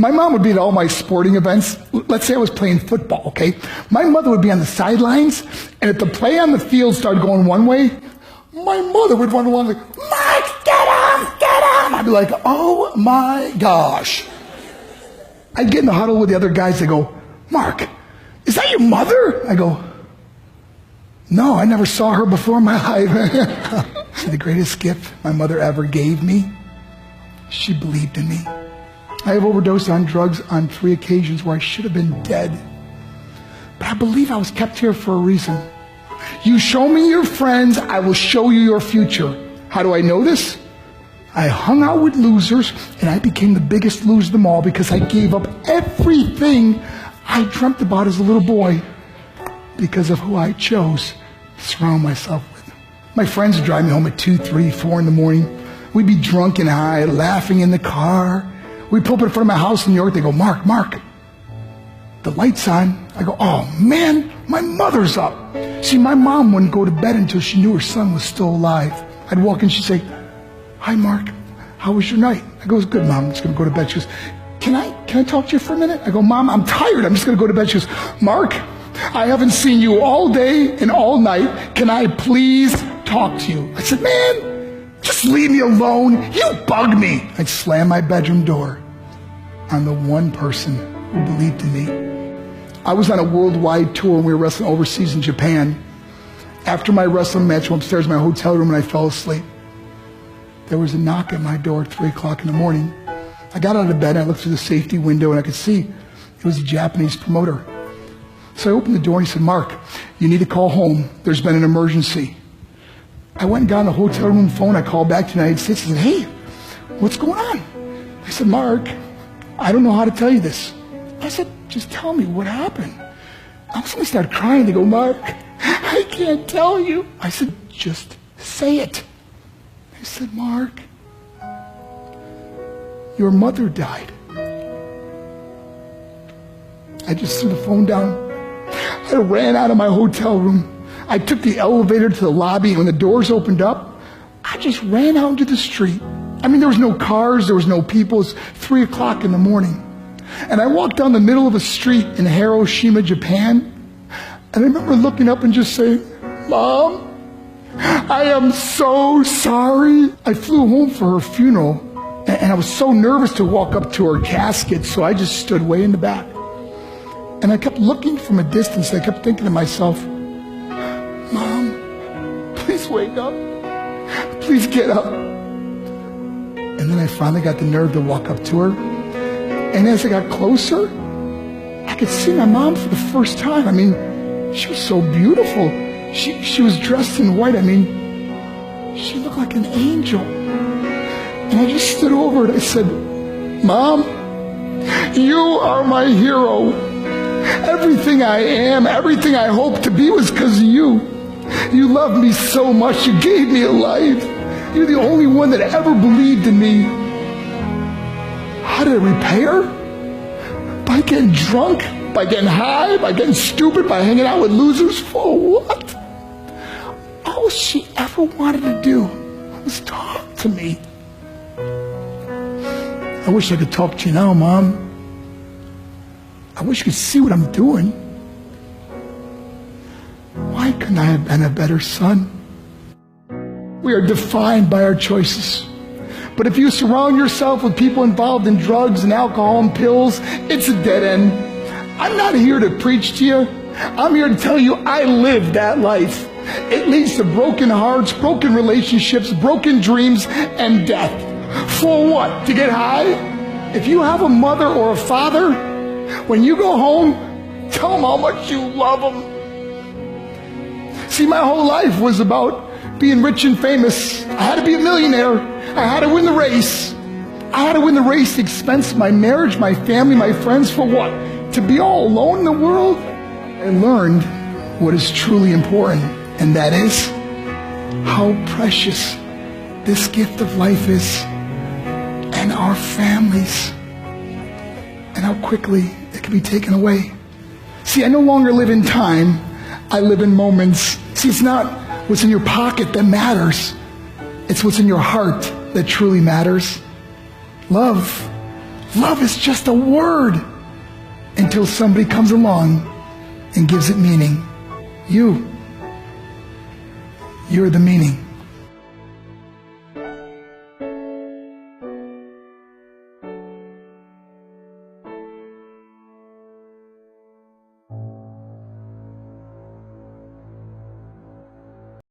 My mom would be at all my sporting events. Let's say I was playing football, okay? My mother would be on the sidelines, and if the play on the field started going one way, my mother would run along like, Mark, get him, get him! I'd be like, oh my gosh. I'd get in the huddle with the other guys. They go, Mark, is that your mother? I go, no, I never saw her before in my life. See, the greatest gift my mother ever gave me, she believed in me. I have overdosed on drugs on 3 occasions where I should have been dead. But I believe I was kept here for a reason. You show me your friends, I will show you your future. How do I know this? I hung out with losers, and I became the biggest loser of them all because I gave up everything I dreamt about as a little boy because of who I chose to surround myself with. My friends would drive me home at 2, 3, 4 in the morning. We'd be drunk and high, laughing in the car. We'd pull up in front of my house in New York. They go, Mark, the light's on. I go, oh man, my mother's up. See, my mom wouldn't go to bed until she knew her son was still alive. I'd walk in, she'd say, hi Mark, how was your night? I go, it's good, Mom, I'm just gonna go to bed. She goes, can I talk to you for a minute? I go, Mom, I'm tired, I'm just gonna go to bed. She goes, Mark, I haven't seen you all day and all night. Can I please talk to you? I said, man, just leave me alone. You bug me. I'd slam my bedroom door on the one person who believed in me. I was on a worldwide tour and we were wrestling overseas in Japan. After my wrestling match, I went upstairs in my hotel room and I fell asleep. There was a knock at my door at 3 o'clock in the morning. I got out of bed and I looked through the safety window and I could see it was a Japanese promoter. So I opened the door and he said, Mark, you need to call home. There's been an emergency. I went and got on the hotel room phone. I called back to the United States and said, hey, what's going on? I said, Mark, I don't know how to tell you this. I said, just tell me what happened. I suddenly started crying. They go, Mark, I can't tell you. I said, just say it. I said, Mark, your mother died. I just threw the phone down. I ran out of my hotel room. I took the elevator to the lobby, and when the doors opened up, I just ran out into the street. I mean, there was no cars, there was no people. It was 3 o'clock in the morning. And I walked down the middle of a street in Hiroshima, Japan, and I remember looking up and just saying, Mom, I am so sorry. I flew home for her funeral, and I was so nervous to walk up to her casket, so I just stood way in the back. And I kept looking from a distance. I kept thinking to myself, Mom, please wake up. Please get up. And then I finally got the nerve to walk up to her. And as I got closer, I could see my mom for the first time. I mean, she was so beautiful. She was dressed in white. I mean, she looked like an angel. And I just stood over and I said, Mom, you are my hero. Everything I am, everything I hope to be was because of you. You loved me so much. You gave me a life. You're the only one that ever believed in me. How did I repay her? By getting drunk? By getting high? By getting stupid? By hanging out with losers? For what? All she ever wanted to do was talk to me. I wish I could talk to you now, Mom. I wish you could see what I'm doing. Why couldn't I have been a better son? We are defined by our choices. But if you surround yourself with people involved in drugs and alcohol and pills, it's a dead end. I'm not here to preach to you. I'm here to tell you I lived that life. It leads to broken hearts, broken relationships, broken dreams, and death. For what? To get high? If you have a mother or a father, when you go home, tell them how much you love them. See, my whole life was about being rich and famous. I had to be a millionaire. I had to win the race. I had to win the race at the expense of my marriage, my family, my friends. For what? To be all alone in the world? I learned what is truly important, and that is how precious this gift of life is, and our families, and how quickly it can be taken away. See, I no longer live in time. I live in moments. See, it's not what's in your pocket that matters. It's what's in your heart that truly matters. Love Love is just a word until somebody comes along and gives it meaning. You're the meaning.